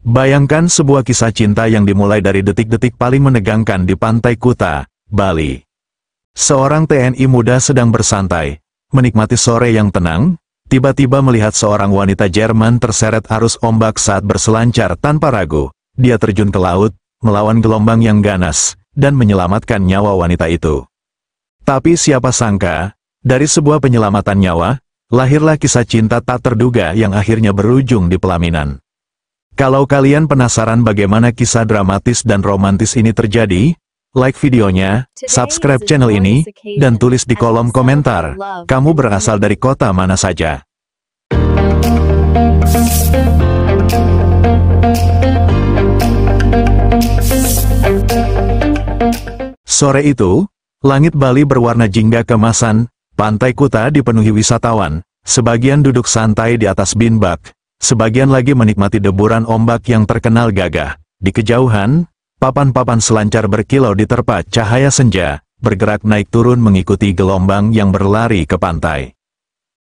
Bayangkan sebuah kisah cinta yang dimulai dari detik-detik paling menegangkan di Pantai Kuta, Bali. Seorang TNI muda sedang bersantai, menikmati sore yang tenang, tiba-tiba melihat seorang wanita Jerman terseret arus ombak saat berselancar tanpa ragu. Dia terjun ke laut, melawan gelombang yang ganas, dan menyelamatkan nyawa wanita itu. Tapi siapa sangka, dari sebuah penyelamatan nyawa, lahirlah kisah cinta tak terduga yang akhirnya berujung di pelaminan. Kalau kalian penasaran bagaimana kisah dramatis dan romantis ini terjadi, like videonya, subscribe channel ini, dan tulis di kolom komentar, kamu berasal dari kota mana saja. Sore itu, langit Bali berwarna jingga keemasan, Pantai Kuta dipenuhi wisatawan, sebagian duduk santai di atas bin bak, sebagian lagi menikmati deburan ombak yang terkenal gagah. Di kejauhan, papan-papan selancar berkilau diterpa cahaya senja, bergerak naik turun mengikuti gelombang yang berlari ke pantai.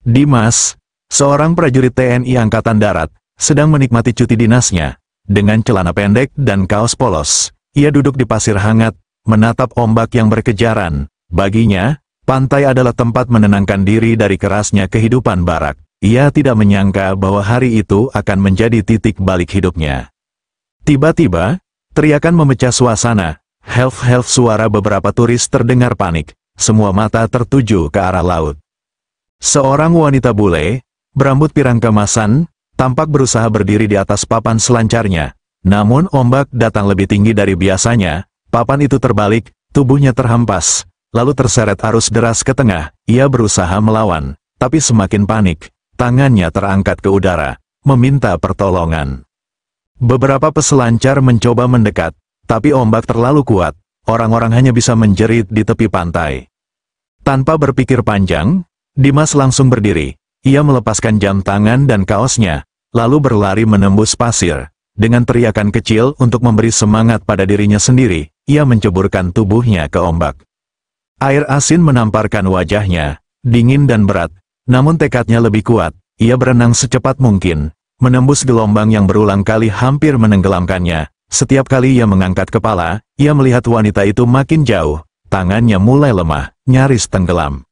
Dimas, seorang prajurit TNI Angkatan Darat, sedang menikmati cuti dinasnya. Dengan celana pendek dan kaos polos, ia duduk di pasir hangat, menatap ombak yang berkejaran. Baginya, pantai adalah tempat menenangkan diri dari kerasnya kehidupan barak. Ia tidak menyangka bahwa hari itu akan menjadi titik balik hidupnya. Tiba-tiba, teriakan memecah suasana. Help-help, suara beberapa turis terdengar panik. Semua mata tertuju ke arah laut. Seorang wanita bule, berambut pirang keemasan, tampak berusaha berdiri di atas papan selancarnya. Namun ombak datang lebih tinggi dari biasanya. Papan itu terbalik, tubuhnya terhempas, lalu terseret arus deras ke tengah. Ia berusaha melawan, tapi semakin panik. Tangannya terangkat ke udara, meminta pertolongan. Beberapa peselancar mencoba mendekat, tapi ombak terlalu kuat. Orang-orang hanya bisa menjerit di tepi pantai. Tanpa berpikir panjang, Dimas langsung berdiri. Ia melepaskan jam tangan dan kaosnya, lalu berlari menembus pasir. Dengan teriakan kecil untuk memberi semangat pada dirinya sendiri, ia menceburkan tubuhnya ke ombak. Air asin menamparkan wajahnya, dingin dan berat. Namun tekadnya lebih kuat. Ia berenang secepat mungkin, menembus gelombang yang berulang kali hampir menenggelamkannya. Setiap kali ia mengangkat kepala, ia melihat wanita itu makin jauh. Tangannya mulai lemah, nyaris tenggelam.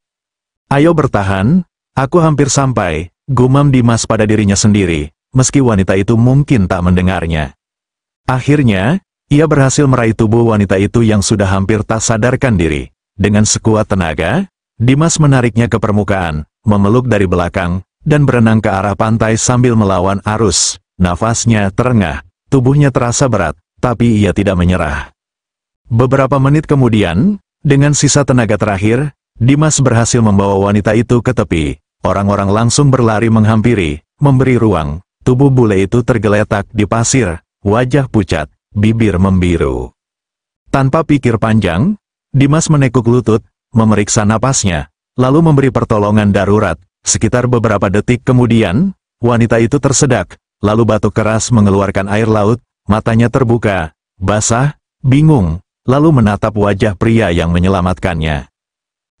"Ayo bertahan, aku hampir sampai," gumam Dimas pada dirinya sendiri, meski wanita itu mungkin tak mendengarnya. Akhirnya, ia berhasil meraih tubuh wanita itu yang sudah hampir tak sadarkan diri. Dengan sekuat tenaga, Dimas menariknya ke permukaan, memeluk dari belakang, dan berenang ke arah pantai sambil melawan arus. Nafasnya terengah, tubuhnya terasa berat, tapi ia tidak menyerah. Beberapa menit kemudian, dengan sisa tenaga terakhir, Dimas berhasil membawa wanita itu ke tepi. Orang-orang langsung berlari menghampiri, memberi ruang. Tubuh bule itu tergeletak di pasir, wajah pucat, bibir membiru. Tanpa pikir panjang, Dimas menekuk lutut, memeriksa napasnya, lalu memberi pertolongan darurat. Sekitar beberapa detik kemudian, wanita itu tersedak, lalu batuk keras mengeluarkan air laut, matanya terbuka, basah, bingung, lalu menatap wajah pria yang menyelamatkannya.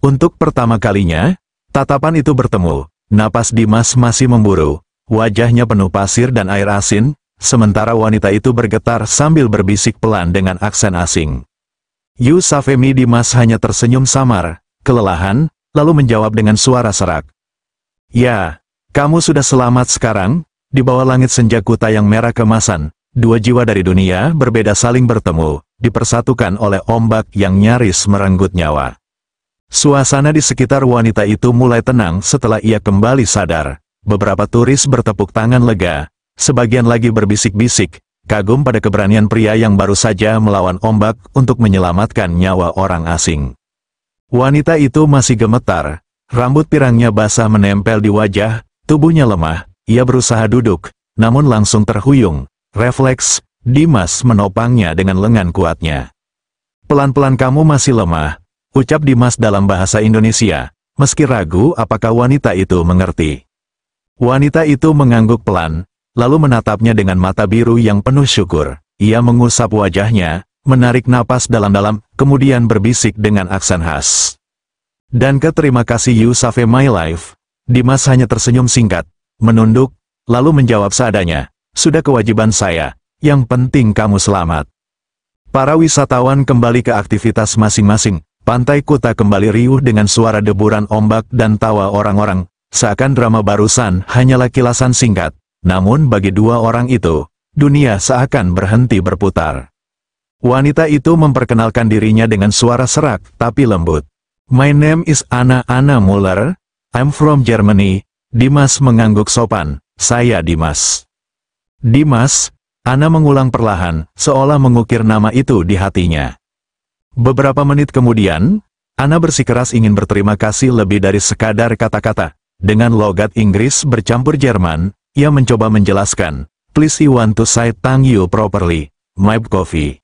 Untuk pertama kalinya, tatapan itu bertemu. Napas Dimas masih memburu, wajahnya penuh pasir dan air asin, sementara wanita itu bergetar sambil berbisik pelan dengan aksen asing. "You save me." Dimas hanya tersenyum samar, kelelahan, lalu menjawab dengan suara serak. "Ya, kamu sudah selamat sekarang." Di bawah langit senja Kuta yang merah keemasan, dua jiwa dari dunia berbeda saling bertemu, dipersatukan oleh ombak yang nyaris merenggut nyawa. Suasana di sekitar wanita itu mulai tenang setelah ia kembali sadar. Beberapa turis bertepuk tangan lega, sebagian lagi berbisik-bisik, kagum pada keberanian pria yang baru saja melawan ombak untuk menyelamatkan nyawa orang asing. Wanita itu masih gemetar, rambut pirangnya basah menempel di wajah, tubuhnya lemah. Ia berusaha duduk, namun langsung terhuyung. Refleks, Dimas menopangnya dengan lengan kuatnya. "Pelan-pelan, kamu masih lemah," ucap Dimas dalam bahasa Indonesia, meski ragu apakah wanita itu mengerti. Wanita itu mengangguk pelan, lalu menatapnya dengan mata biru yang penuh syukur. Ia mengusap wajahnya, menarik napas dalam-dalam, kemudian berbisik dengan aksen khas. "Dan terima kasih, you save my life." Dimas hanya tersenyum singkat, menunduk, lalu menjawab seadanya, "Sudah kewajiban saya." yang penting kamu selamat. Para wisatawan kembali ke aktivitas masing-masing. Pantai Kuta kembali riuh dengan suara deburan ombak dan tawa orang-orang. Seakan drama barusan hanyalah kilasan singkat. Namun bagi dua orang itu, dunia seakan berhenti berputar. Wanita itu memperkenalkan dirinya dengan suara serak tapi lembut. My name is Anna Muller. I'm from Germany. Dimas mengangguk sopan. Saya Dimas. Dimas, Anna mengulang perlahan, seolah mengukir nama itu di hatinya. Beberapa menit kemudian, Anna bersikeras ingin berterima kasih lebih dari sekadar kata-kata. Dengan logat Inggris bercampur Jerman, ia mencoba menjelaskan, Please you want to say thank you properly, my coffee.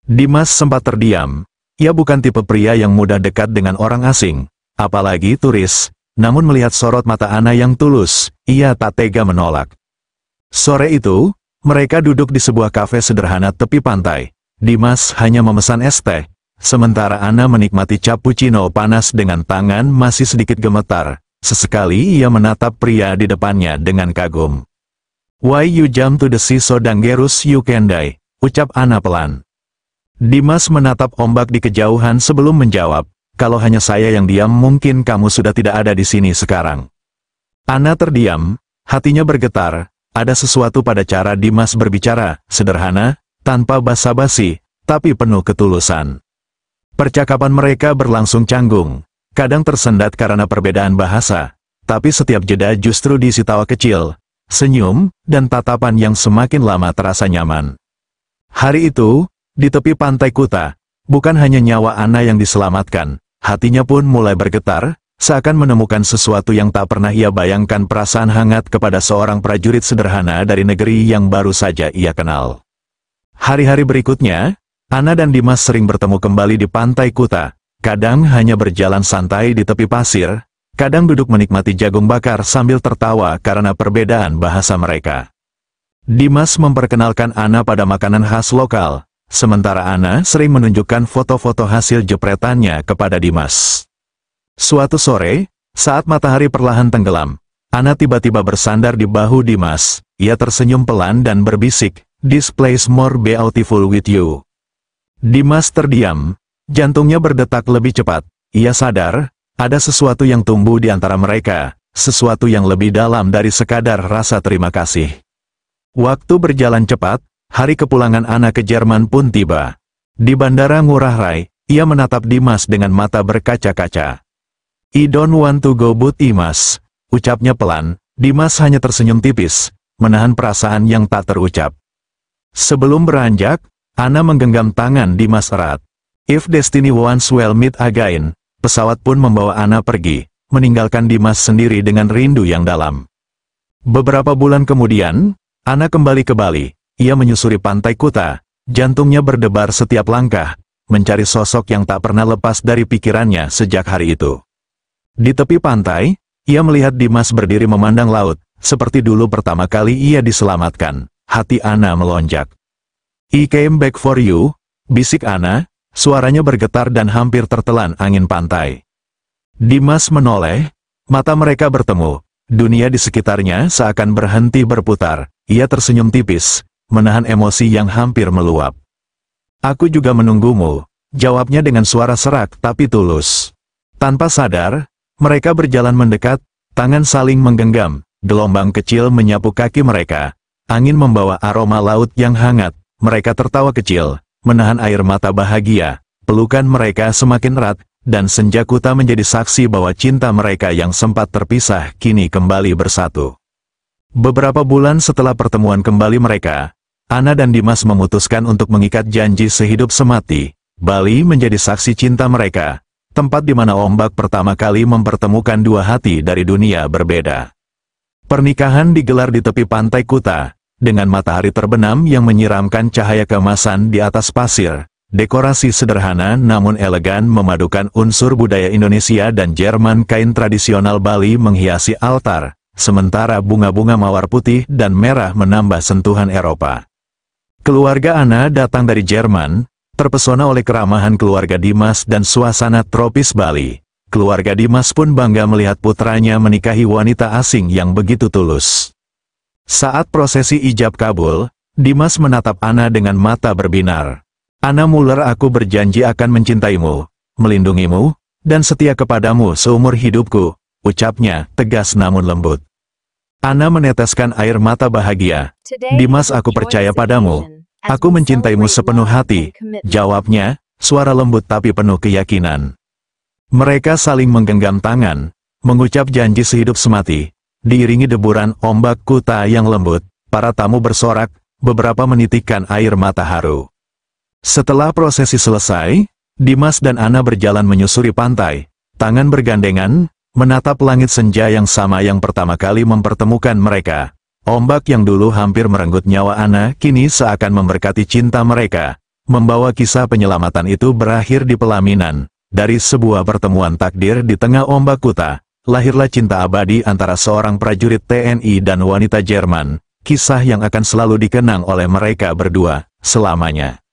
Dimas sempat terdiam. Ia bukan tipe pria yang mudah dekat dengan orang asing, apalagi turis. Namun melihat sorot mata Anna yang tulus, ia tak tega menolak. Sore itu, mereka duduk di sebuah kafe sederhana tepi pantai. Dimas hanya memesan es teh, sementara Anna menikmati cappuccino panas dengan tangan masih sedikit gemetar. Sesekali ia menatap pria di depannya dengan kagum. Why you jump to the sea so dangerous you can die, ucap Anna pelan. Dimas menatap ombak di kejauhan sebelum menjawab, kalau hanya saya yang diam mungkin kamu sudah tidak ada di sini sekarang. Anna terdiam, hatinya bergetar, ada sesuatu pada cara Dimas berbicara, sederhana, tanpa basa-basi, tapi penuh ketulusan. Percakapan mereka berlangsung canggung, kadang tersendat karena perbedaan bahasa, tapi setiap jeda justru diisi tawa kecil, senyum, dan tatapan yang semakin lama terasa nyaman. Hari itu, di tepi pantai Kuta, bukan hanya nyawa Anna yang diselamatkan, hatinya pun mulai bergetar, seakan menemukan sesuatu yang tak pernah ia bayangkan, perasaan hangat kepada seorang prajurit sederhana dari negeri yang baru saja ia kenal. Hari-hari berikutnya, Anna dan Dimas sering bertemu kembali di pantai Kuta, kadang hanya berjalan santai di tepi pasir, kadang duduk menikmati jagung bakar sambil tertawa karena perbedaan bahasa mereka. Dimas memperkenalkan Anna pada makanan khas lokal, sementara Anna sering menunjukkan foto-foto hasil jepretannya kepada Dimas. Suatu sore, saat matahari perlahan tenggelam, Anna tiba-tiba bersandar di bahu Dimas. Ia tersenyum pelan dan berbisik, This place more beautiful with you. Dimas terdiam, jantungnya berdetak lebih cepat. Ia sadar, ada sesuatu yang tumbuh di antara mereka, sesuatu yang lebih dalam dari sekadar rasa terima kasih. Waktu berjalan cepat, hari kepulangan Anna ke Jerman pun tiba. Di Bandara Ngurah Rai, ia menatap Dimas dengan mata berkaca-kaca. I don't want to go but Dimas, ucapnya pelan. Dimas hanya tersenyum tipis, menahan perasaan yang tak terucap. Sebelum beranjak, Anna menggenggam tangan Dimas erat. If destiny wants well meet again, pesawat pun membawa Anna pergi, meninggalkan Dimas sendiri dengan rindu yang dalam. Beberapa bulan kemudian, Anna kembali ke Bali. Ia menyusuri pantai Kuta, jantungnya berdebar setiap langkah, mencari sosok yang tak pernah lepas dari pikirannya sejak hari itu. Di tepi pantai, ia melihat Dimas berdiri memandang laut, seperti dulu pertama kali ia diselamatkan. Hati Anna melonjak. I came back for you, bisik Anna, suaranya bergetar dan hampir tertelan angin pantai. Dimas menoleh, mata mereka bertemu, dunia di sekitarnya seakan berhenti berputar. Ia tersenyum tipis, menahan emosi yang hampir meluap. Aku juga menunggumu, jawabnya dengan suara serak tapi tulus. Tanpa sadar, mereka berjalan mendekat, tangan saling menggenggam, gelombang kecil menyapu kaki mereka. Angin membawa aroma laut yang hangat, mereka tertawa kecil, menahan air mata bahagia, pelukan mereka semakin erat, dan senja Kuta menjadi saksi bahwa cinta mereka yang sempat terpisah kini kembali bersatu. Beberapa bulan setelah pertemuan kembali mereka, Anna dan Dimas memutuskan untuk mengikat janji sehidup semati. Bali menjadi saksi cinta mereka, tempat di mana ombak pertama kali mempertemukan dua hati dari dunia berbeda. Pernikahan digelar di tepi pantai Kuta, dengan matahari terbenam yang menyiramkan cahaya keemasan di atas pasir. Dekorasi sederhana namun elegan memadukan unsur budaya Indonesia dan Jerman. Kain tradisional Bali menghiasi altar, sementara bunga-bunga mawar putih dan merah menambah sentuhan Eropa. Keluarga Anna datang dari Jerman, terpesona oleh keramahan keluarga Dimas dan suasana tropis Bali. Keluarga Dimas pun bangga melihat putranya menikahi wanita asing yang begitu tulus. Saat prosesi ijab kabul, Dimas menatap Anna dengan mata berbinar. Anna Muller, aku berjanji akan mencintaimu, melindungimu, dan setia kepadamu seumur hidupku, ucapnya, tegas namun lembut. Anna meneteskan air mata bahagia. Dimas, aku percaya padamu. Aku mencintaimu sepenuh hati, jawabnya, suara lembut tapi penuh keyakinan. Mereka saling menggenggam tangan, mengucap janji sehidup semati. Diiringi deburan ombak Kuta yang lembut, para tamu bersorak, beberapa menitikkan air mata haru. Setelah prosesi selesai, Dimas dan Anna berjalan menyusuri pantai, tangan bergandengan, menatap langit senja yang sama yang pertama kali mempertemukan mereka. Ombak yang dulu hampir merenggut nyawa Anna, kini seakan memberkati cinta mereka, membawa kisah penyelamatan itu berakhir di pelaminan. Dari sebuah pertemuan takdir di tengah ombak Kuta, lahirlah cinta abadi antara seorang prajurit TNI dan wanita Jerman, kisah yang akan selalu dikenang oleh mereka berdua, selamanya.